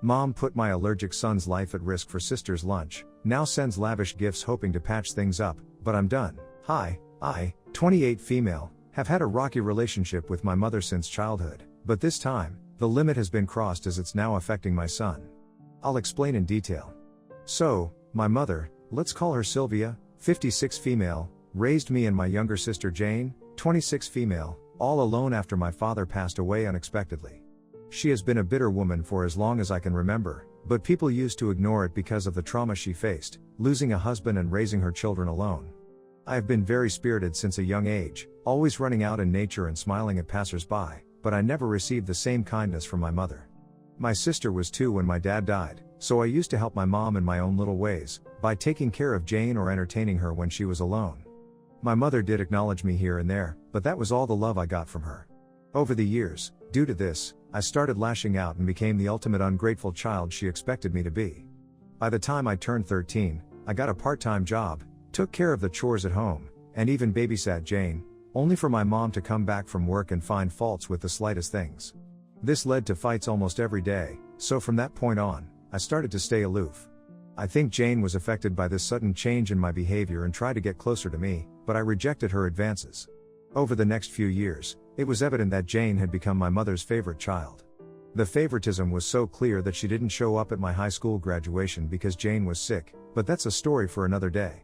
Mom put my allergic son's life at risk for sister's lunch, now sends lavish gifts hoping to patch things up, but I'm done. Hi, I, 28 female, have had a rocky relationship with my mother since childhood, but this time, the limit has been crossed as it's now affecting my son. I'll explain in detail. So, my mother, let's call her Sylvia, 56 female, raised me and my younger sister Jane, 26 female, all alone after my father passed away unexpectedly. She has been a bitter woman for as long as I can remember, but people used to ignore it because of the trauma she faced, losing a husband and raising her children alone. I have been very spirited since a young age, always running out in nature and smiling at passers-by, but I never received the same kindness from my mother. My sister was 2 when my dad died, so I used to help my mom in my own little ways, by taking care of Jane or entertaining her when she was alone. My mother did acknowledge me here and there, but that was all the love I got from her. Over the years, due to this, I started lashing out and became the ultimate ungrateful child she expected me to be. By the time I turned 13, I got a part-time job, took care of the chores at home, and even babysat Jane, only for my mom to come back from work and find faults with the slightest things. This led to fights almost every day, so from that point on, I started to stay aloof. I think Jane was affected by this sudden change in my behavior and tried to get closer to me, but I rejected her advances. Over the next few years, it was evident that Jane had become my mother's favorite child. The favoritism was so clear that she didn't show up at my high school graduation because Jane was sick, but that's a story for another day.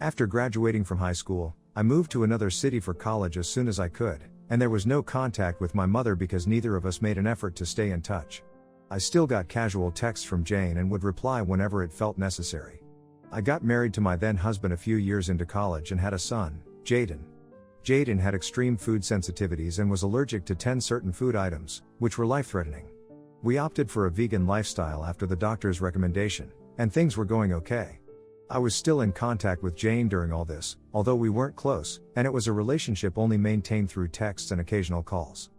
After graduating from high school, I moved to another city for college as soon as I could, and there was no contact with my mother because neither of us made an effort to stay in touch. I still got casual texts from Jane and would reply whenever it felt necessary. I got married to my then husband a few years into college and had a son, Jaden. Jaden had extreme food sensitivities and was allergic to 10 certain food items, which were life-threatening. We opted for a vegan lifestyle after the doctor's recommendation, and things were going okay. I was still in contact with Jane during all this, although we weren't close, and it was a relationship only maintained through texts and occasional calls.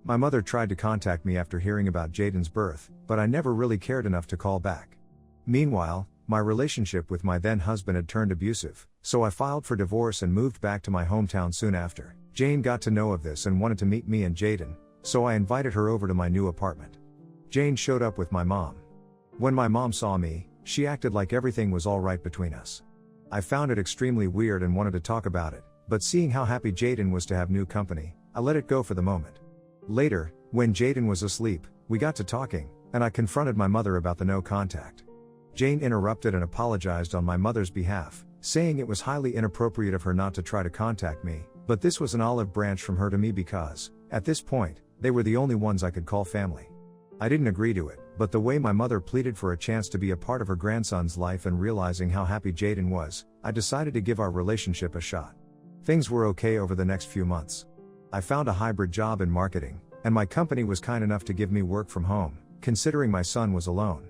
My mother tried to contact me after hearing about Jaden's birth, but I never really cared enough to call back. Meanwhile, my relationship with my then husband had turned abusive, so I filed for divorce and moved back to my hometown soon after. Jane got to know of this and wanted to meet me and Jaden, so I invited her over to my new apartment. Jane showed up with my mom. When my mom saw me, she acted like everything was alright between us. I found it extremely weird and wanted to talk about it, but seeing how happy Jaden was to have new company, I let it go for the moment. Later, when Jaden was asleep, we got to talking, and I confronted my mother about the no contact. Jane interrupted and apologized on my mother's behalf, saying it was highly inappropriate of her not to try to contact me, but this was an olive branch from her to me because, at this point, they were the only ones I could call family. I didn't agree to it, but the way my mother pleaded for a chance to be a part of her grandson's life and realizing how happy Jaden was, I decided to give our relationship a shot. Things were okay over the next few months. I found a hybrid job in marketing, and my company was kind enough to give me work from home, considering my son was alone.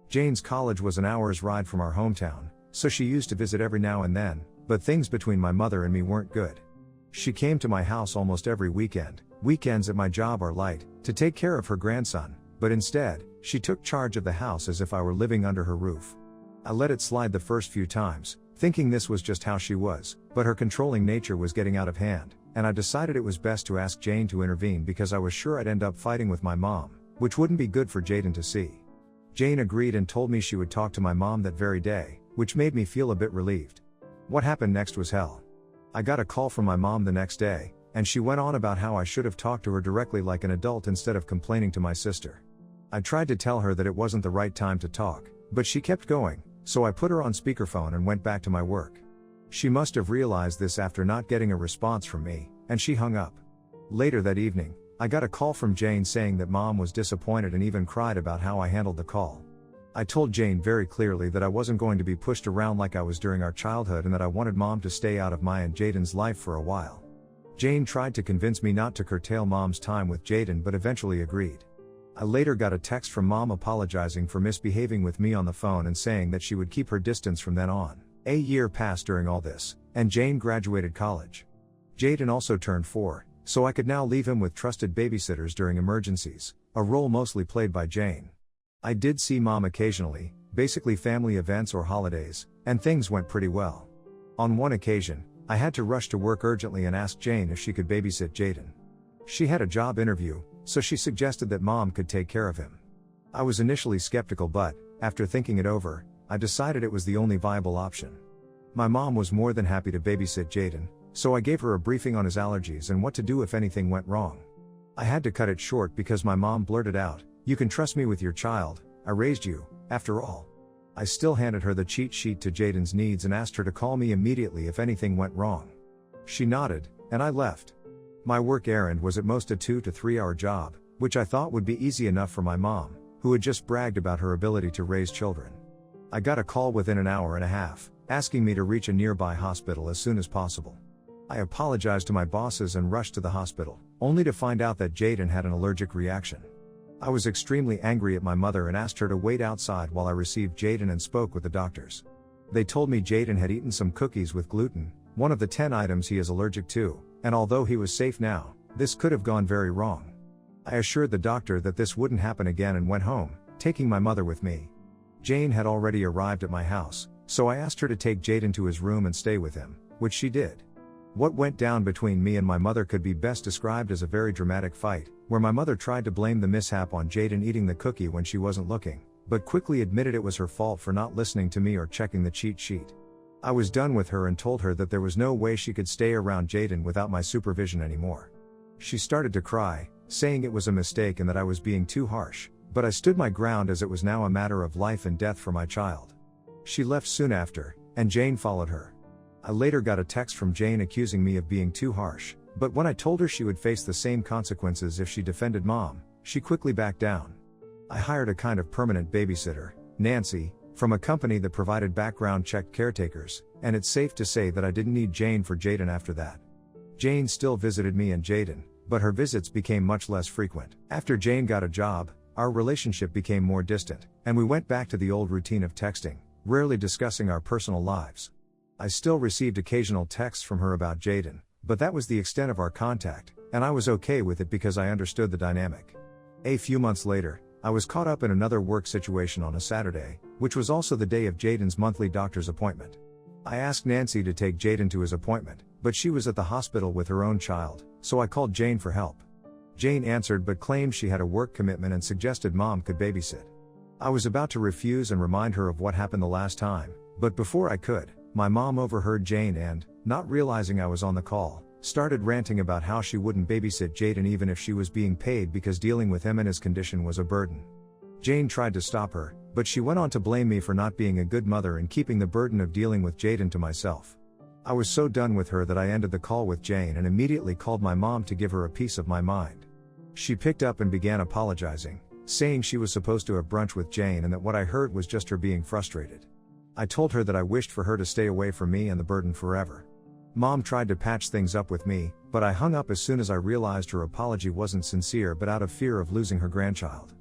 Jane's college was an hour's ride from our hometown, so she used to visit every now and then, but things between my mother and me weren't good. She came to my house almost every weekend. Weekends at my job are light, to take care of her grandson, but instead, she took charge of the house as if I were living under her roof. I let it slide the first few times, thinking this was just how she was, but her controlling nature was getting out of hand, and I decided it was best to ask Jane to intervene because I was sure I'd end up fighting with my mom, which wouldn't be good for Jaden to see. Jane agreed and told me she would talk to my mom that very day, which made me feel a bit relieved. What happened next was hell. I got a call from my mom the next day, and she went on about how I should have talked to her directly like an adult instead of complaining to my sister. I tried to tell her that it wasn't the right time to talk, but she kept going, so I put her on speakerphone and went back to my work. She must have realized this after not getting a response from me, and she hung up. Later that evening, I got a call from Jane saying that mom was disappointed and even cried about how I handled the call. I told Jane very clearly that I wasn't going to be pushed around like I was during our childhood and that I wanted mom to stay out of my and Jaden's life for a while. Jane tried to convince me not to curtail mom's time with Jaden but eventually agreed. I later got a text from mom apologizing for misbehaving with me on the phone and saying that she would keep her distance from then on. A year passed during all this, and Jane graduated college. Jaden also turned 4, so I could now leave him with trusted babysitters during emergencies, a role mostly played by Jane. I did see mom occasionally, basically family events or holidays, and things went pretty well. On one occasion, I had to rush to work urgently and ask Jane if she could babysit Jaden. She had a job interview, so she suggested that mom could take care of him. I was initially skeptical, but, after thinking it over, I decided it was the only viable option. My mom was more than happy to babysit Jaden, so I gave her a briefing on his allergies and what to do if anything went wrong. I had to cut it short because my mom blurted out, "You can trust me with your child, I raised you, after all." I still handed her the cheat sheet to Jaden's needs and asked her to call me immediately if anything went wrong. She nodded, and I left. My work errand was at most a 2 to 3 hour job, which I thought would be easy enough for my mom, who had just bragged about her ability to raise children. I got a call within an hour and a half, asking me to reach a nearby hospital as soon as possible. I apologized to my bosses and rushed to the hospital, only to find out that Jaden had an allergic reaction. I was extremely angry at my mother and asked her to wait outside while I received Jaden and spoke with the doctors. They told me Jaden had eaten some cookies with gluten, one of the 10 items he is allergic to, and although he was safe now, this could have gone very wrong. I assured the doctor that this wouldn't happen again and went home, taking my mother with me. Jane had already arrived at my house, so I asked her to take Jaden to his room and stay with him, which she did. What went down between me and my mother could be best described as a very dramatic fight, where my mother tried to blame the mishap on Jaden eating the cookie when she wasn't looking, but quickly admitted it was her fault for not listening to me or checking the cheat sheet. I was done with her and told her that there was no way she could stay around Jaden without my supervision anymore. She started to cry, saying it was a mistake and that I was being too harsh, but I stood my ground as it was now a matter of life and death for my child. She left soon after, and Jane followed her. I later got a text from Jane accusing me of being too harsh, but when I told her she would face the same consequences if she defended mom, she quickly backed down. I hired a kind of permanent babysitter, Nancy, from a company that provided background-checked caretakers, and it's safe to say that I didn't need Jane for Jaden after that. Jane still visited me and Jaden, but her visits became much less frequent. After Jane got a job, our relationship became more distant, and we went back to the old routine of texting, rarely discussing our personal lives. I still received occasional texts from her about Jaden, but that was the extent of our contact, and I was okay with it because I understood the dynamic. A few months later, I was caught up in another work situation on a Saturday, which was also the day of Jaden's monthly doctor's appointment. I asked Nancy to take Jaden to his appointment, but she was at the hospital with her own child, so I called Jane for help. Jane answered but claimed she had a work commitment and suggested mom could babysit. I was about to refuse and remind her of what happened the last time, but before I could, my mom overheard Jane and, not realizing I was on the call, started ranting about how she wouldn't babysit Jaden even if she was being paid because dealing with him and his condition was a burden. Jane tried to stop her, but she went on to blame me for not being a good mother and keeping the burden of dealing with Jaden to myself. I was so done with her that I ended the call with Jane and immediately called my mom to give her a piece of my mind. She picked up and began apologizing, saying she was supposed to have brunch with Jane and that what I heard was just her being frustrated. I told her that I wished for her to stay away from me and the burden forever. Mom tried to patch things up with me, but I hung up as soon as I realized her apology wasn't sincere but out of fear of losing her grandchild.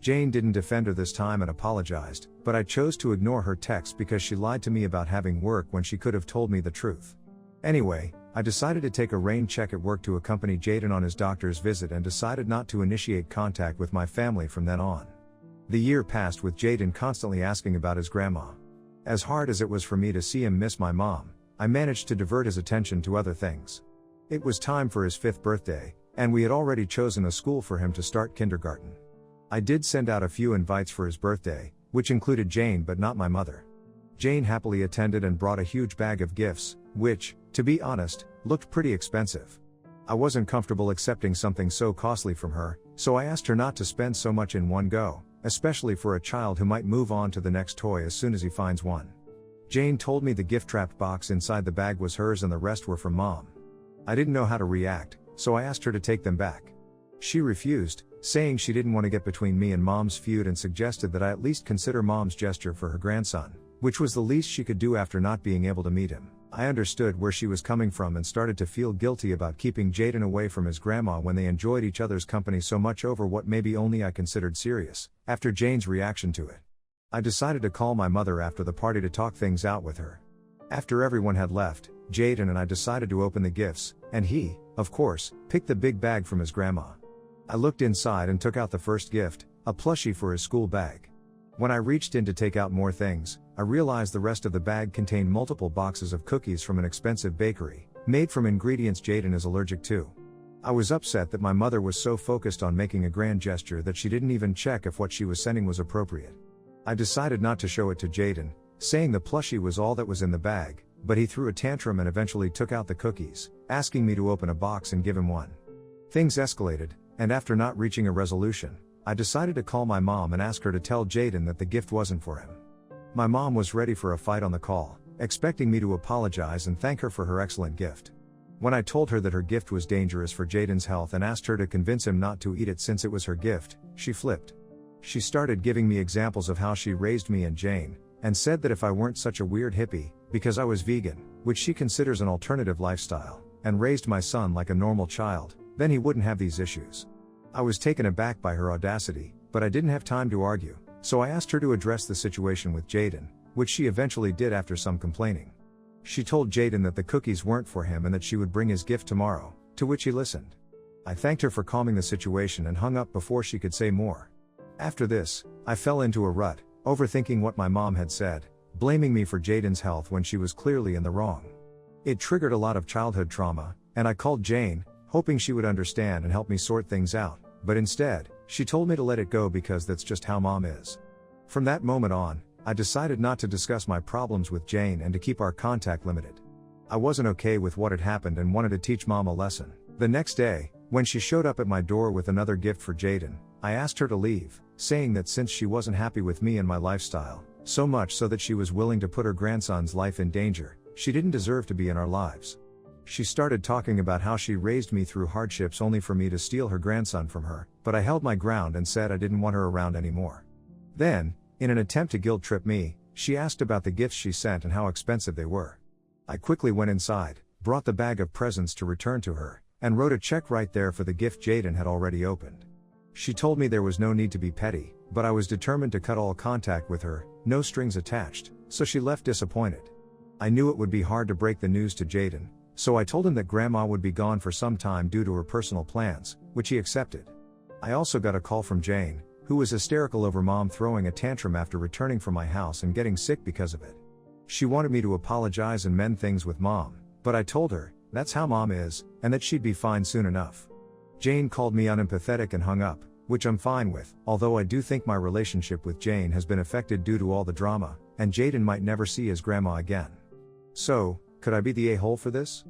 Jane didn't defend her this time and apologized, but I chose to ignore her text because she lied to me about having work when she could have told me the truth. Anyway, I decided to take a rain check at work to accompany Jaden on his doctor's visit and decided not to initiate contact with my family from then on. The year passed with Jaden constantly asking about his grandma. As hard as it was for me to see him miss my mom, I managed to divert his attention to other things. It was time for his 5th birthday, and we had already chosen a school for him to start kindergarten. I did send out a few invites for his birthday, which included Jane but not my mother. Jane happily attended and brought a huge bag of gifts, which, to be honest, looked pretty expensive. I wasn't comfortable accepting something so costly from her, so I asked her not to spend so much in one go, especially for a child who might move on to the next toy as soon as he finds one. Jane told me the gift-wrapped box inside the bag was hers and the rest were from mom. I didn't know how to react, so I asked her to take them back. She refused, saying she didn't want to get between me and mom's feud and suggested that I at least consider mom's gesture for her grandson, which was the least she could do after not being able to meet him. I understood where she was coming from and started to feel guilty about keeping Jaden away from his grandma when they enjoyed each other's company so much over what maybe only I considered serious, after Jane's reaction to it. I decided to call my mother after the party to talk things out with her. After everyone had left, Jaden and I decided to open the gifts, and he, of course, picked the big bag from his grandma. I looked inside and took out the first gift, a plushie for his school bag. When I reached in to take out more things, I realized the rest of the bag contained multiple boxes of cookies from an expensive bakery, made from ingredients Jaden is allergic to. I was upset that my mother was so focused on making a grand gesture that she didn't even check if what she was sending was appropriate. I decided not to show it to Jaden, saying the plushie was all that was in the bag, but he threw a tantrum and eventually took out the cookies, asking me to open a box and give him one. Things escalated, and after not reaching a resolution, I decided to call my mom and ask her to tell Jaden that the gift wasn't for him. My mom was ready for a fight on the call, expecting me to apologize and thank her for her excellent gift. When I told her that her gift was dangerous for Jaden's health and asked her to convince him not to eat it since it was her gift, she flipped. She started giving me examples of how she raised me and Jane, and said that if I weren't such a weird hippie, because I was vegan, which she considers an alternative lifestyle, and raised my son like a normal child, then he wouldn't have these issues. I was taken aback by her audacity, but I didn't have time to argue, so I asked her to address the situation with Jaden, which she eventually did after some complaining. She told Jaden that the cookies weren't for him and that she would bring his gift tomorrow, to which he listened. I thanked her for calming the situation and hung up before she could say more. After this, I fell into a rut, overthinking what my mom had said, blaming me for Jaden's health when she was clearly in the wrong. It triggered a lot of childhood trauma, and I called Jane, hoping she would understand and help me sort things out, but instead, she told me to let it go because that's just how mom is. From that moment on, I decided not to discuss my problems with Jane and to keep our contact limited. I wasn't okay with what had happened and wanted to teach mom a lesson. The next day, when she showed up at my door with another gift for Jaden, I asked her to leave, saying that since she wasn't happy with me and my lifestyle, so much so that she was willing to put her grandson's life in danger, she didn't deserve to be in our lives. She started talking about how she raised me through hardships only for me to steal her grandson from her, but I held my ground and said I didn't want her around anymore. Then, in an attempt to guilt trip me, she asked about the gifts she sent and how expensive they were. I quickly went inside, brought the bag of presents to return to her, and wrote a check right there for the gift Jaden had already opened. She told me there was no need to be petty, but I was determined to cut all contact with her, no strings attached, so she left disappointed. I knew it would be hard to break the news to Jaden, so I told him that Grandma would be gone for some time due to her personal plans, which he accepted. I also got a call from Jane, who was hysterical over mom throwing a tantrum after returning from my house and getting sick because of it. She wanted me to apologize and mend things with mom, but I told her, that's how mom is, and that she'd be fine soon enough. Jane called me unempathetic and hung up, which I'm fine with, although I do think my relationship with Jane has been affected due to all the drama, and Jaden might never see his grandma again. So, could I be the a-hole for this?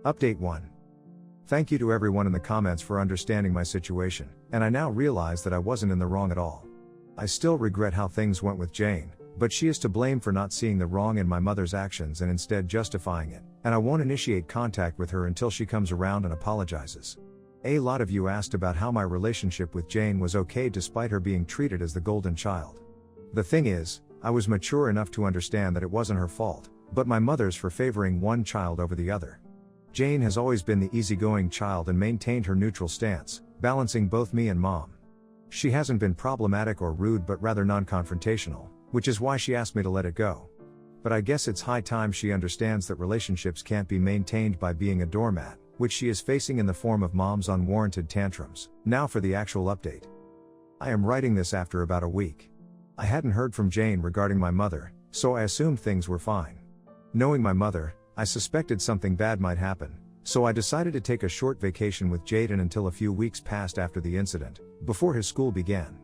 Update 1. Thank you to everyone in the comments for understanding my situation, and I now realize that I wasn't in the wrong at all. I still regret how things went with Jane, but she is to blame for not seeing the wrong in my mother's actions and instead justifying it, and I won't initiate contact with her until she comes around and apologizes. A lot of you asked about how my relationship with Jane was okay despite her being treated as the golden child. The thing is, I was mature enough to understand that it wasn't her fault, but my mother's for favoring one child over the other. Jane has always been the easygoing child and maintained her neutral stance, balancing both me and mom. She hasn't been problematic or rude but rather non-confrontational, which is why she asked me to let it go. But I guess it's high time she understands that relationships can't be maintained by being a doormat, which she is facing in the form of mom's unwarranted tantrums. Now for the actual update. I am writing this after about a week. I hadn't heard from Jane regarding my mother, so I assumed things were fine. Knowing my mother, I suspected something bad might happen, so I decided to take a short vacation with Jaden until a few weeks passed after the incident, before his school began.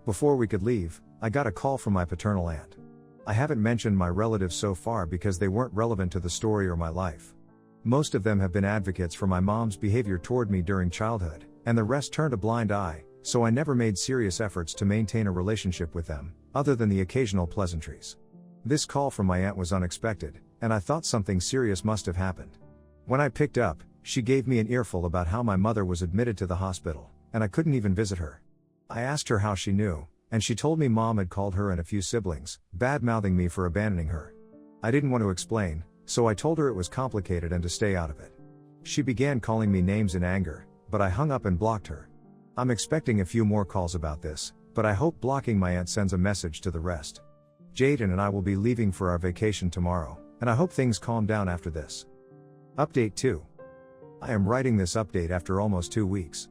Before we could leave, I got a call from my paternal aunt. I haven't mentioned my relatives so far because they weren't relevant to the story or my life. Most of them have been advocates for my mom's behavior toward me during childhood, and the rest turned a blind eye, so I never made serious efforts to maintain a relationship with them, other than the occasional pleasantries. This call from my aunt was unexpected, and I thought something serious must have happened. When I picked up, she gave me an earful about how my mother was admitted to the hospital, and I couldn't even visit her. I asked her how she knew, and she told me mom had called her and a few siblings, bad-mouthing me for abandoning her. I didn't want to explain, so I told her it was complicated and to stay out of it. She began calling me names in anger, but I hung up and blocked her. I'm expecting a few more calls about this, but I hope blocking my aunt sends a message to the rest. Jaden and I will be leaving for our vacation tomorrow, and I hope things calm down after this. Update 2. I am writing this update after almost 2 weeks.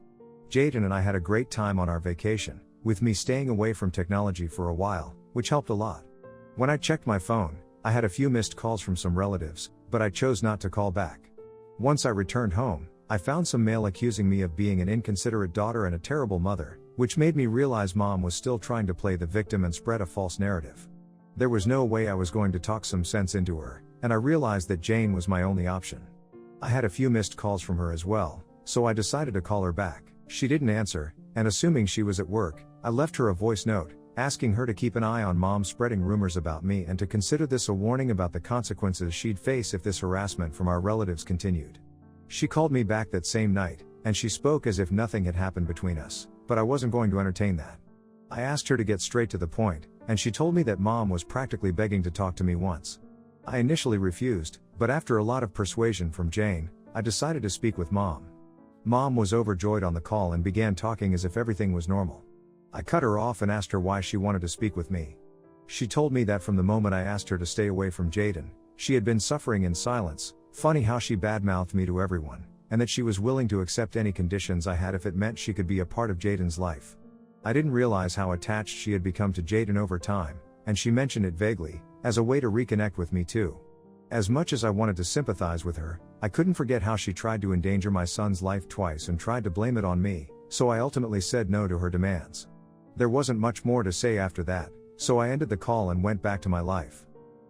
Jaden and I had a great time on our vacation, with me staying away from technology for a while, which helped a lot. When I checked my phone, I had a few missed calls from some relatives, but I chose not to call back. Once I returned home, I found some mail accusing me of being an inconsiderate daughter and a terrible mother, which made me realize mom was still trying to play the victim and spread a false narrative. There was no way I was going to talk some sense into her, and I realized that Jane was my only option. I had a few missed calls from her as well, so I decided to call her back. She didn't answer, and assuming she was at work, I left her a voice note, asking her to keep an eye on mom spreading rumors about me and to consider this a warning about the consequences she'd face if this harassment from our relatives continued. She called me back that same night, and she spoke as if nothing had happened between us, but I wasn't going to entertain that. I asked her to get straight to the point, and she told me that mom was practically begging to talk to me once. I initially refused, but after a lot of persuasion from Jane, I decided to speak with mom. Mom was overjoyed on the call and began talking as if everything was normal. I cut her off and asked her why she wanted to speak with me. She told me that from the moment I asked her to stay away from Jaden, she had been suffering in silence. Funny how she badmouthed me to everyone, and that she was willing to accept any conditions I had if it meant she could be a part of Jaden's life. I didn't realize how attached she had become to Jaden over time, and she mentioned it vaguely, as a way to reconnect with me too. As much as I wanted to sympathize with her, I couldn't forget how she tried to endanger my son's life twice and tried to blame it on me, so I ultimately said no to her demands. There wasn't much more to say after that, so I ended the call and went back to my life.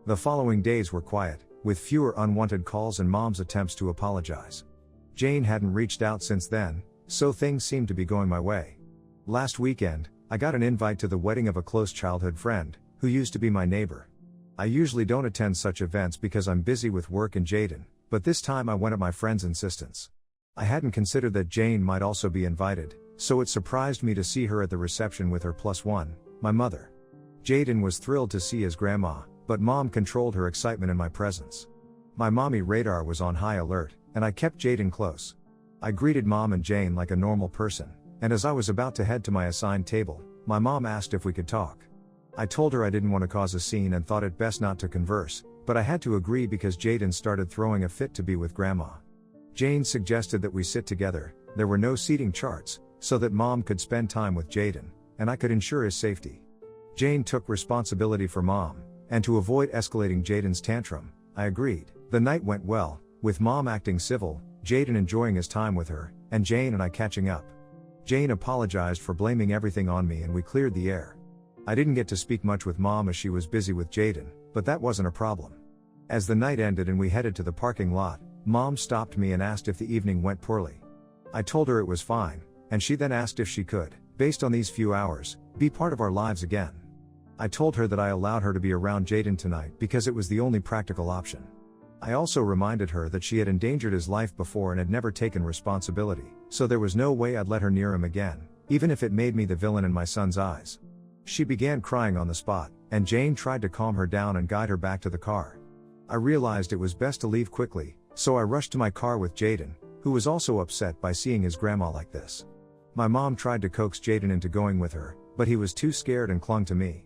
The following days were quiet, with fewer unwanted calls and mom's attempts to apologize. Jane hadn't reached out since then, so things seemed to be going my way. Last weekend, I got an invite to the wedding of a close childhood friend, who used to be my neighbor. I usually don't attend such events because I'm busy with work and Jaden, but this time I went at my friend's insistence. I hadn't considered that Jane might also be invited, so it surprised me to see her at the reception with her +1, my mother. Jaden was thrilled to see his grandma, but mom controlled her excitement in my presence. My mommy radar was on high alert, and I kept Jaden close. I greeted mom and Jane like a normal person, and as I was about to head to my assigned table, my mom asked if we could talk. I told her I didn't want to cause a scene and thought it best not to converse, but I had to agree because Jaden started throwing a fit to be with grandma. Jane suggested that we sit together. There were no seating charts, so that mom could spend time with Jaden, and I could ensure his safety. Jane took responsibility for mom, and to avoid escalating Jaden's tantrum, I agreed. The night went well, with mom acting civil, Jaden enjoying his time with her, and Jane and I catching up. Jane apologized for blaming everything on me and we cleared the air. I didn't get to speak much with mom as she was busy with Jaden, but that wasn't a problem. As the night ended and we headed to the parking lot, mom stopped me and asked if the evening went poorly. I told her it was fine, and she then asked if she could, based on these few hours, be part of our lives again. I told her that I allowed her to be around Jaden tonight because it was the only practical option. I also reminded her that she had endangered his life before and had never taken responsibility, so there was no way I'd let her near him again, even if it made me the villain in my son's eyes. She began crying on the spot, and Jane tried to calm her down and guide her back to the car. I realized it was best to leave quickly, so I rushed to my car with Jaden, who was also upset by seeing his grandma like this. My mom tried to coax Jaden into going with her, but he was too scared and clung to me.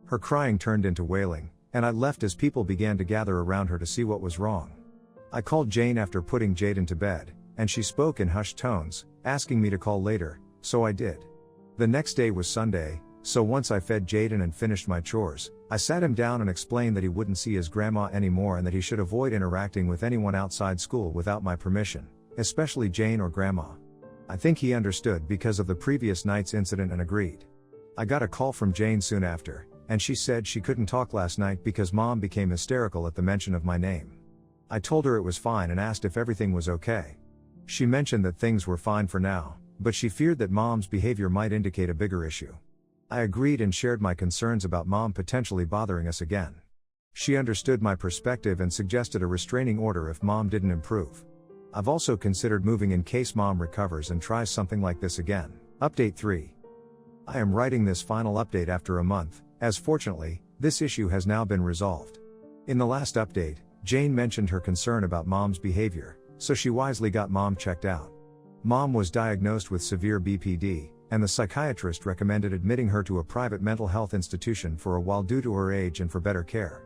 Her crying turned into wailing, and I left as people began to gather around her to see what was wrong. I called Jane after putting Jaden to bed, and she spoke in hushed tones, asking me to call later, so I did. The next day was Sunday, so once I fed Jaden and finished my chores, I sat him down and explained that he wouldn't see his grandma anymore and that he should avoid interacting with anyone outside school without my permission, especially Jane or grandma. I think he understood because of the previous night's incident and agreed. I got a call from Jane soon after, and she said she couldn't talk last night because mom became hysterical at the mention of my name. I told her it was fine and asked if everything was okay. She mentioned that things were fine for now, but she feared that mom's behavior might indicate a bigger issue. I agreed and shared my concerns about mom potentially bothering us again. She understood my perspective and suggested a restraining order if mom didn't improve. I've also considered moving in case mom recovers and tries something like this again. Update 3. I am writing this final update after a month, as fortunately, this issue has now been resolved. In the last update, Jane mentioned her concern about mom's behavior, so she wisely got mom checked out. Mom was diagnosed with severe BPD, and the psychiatrist recommended admitting her to a private mental health institution for a while due to her age and for better care.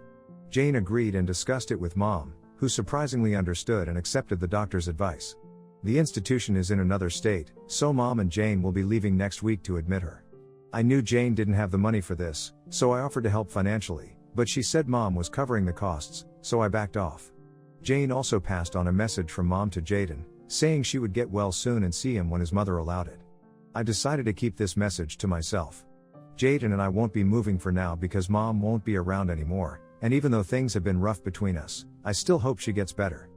Jane agreed and discussed it with mom, who surprisingly understood and accepted the doctor's advice. The institution is in another state, so mom and Jane will be leaving next week to admit her. I knew Jane didn't have the money for this, so I offered to help financially, but she said mom was covering the costs, so I backed off. Jane also passed on a message from mom to Jaden, saying she would get well soon and see him when his mother allowed it. I decided to keep this message to myself. Jaden and I won't be moving for now because mom won't be around anymore, and even though things have been rough between us, I still hope she gets better.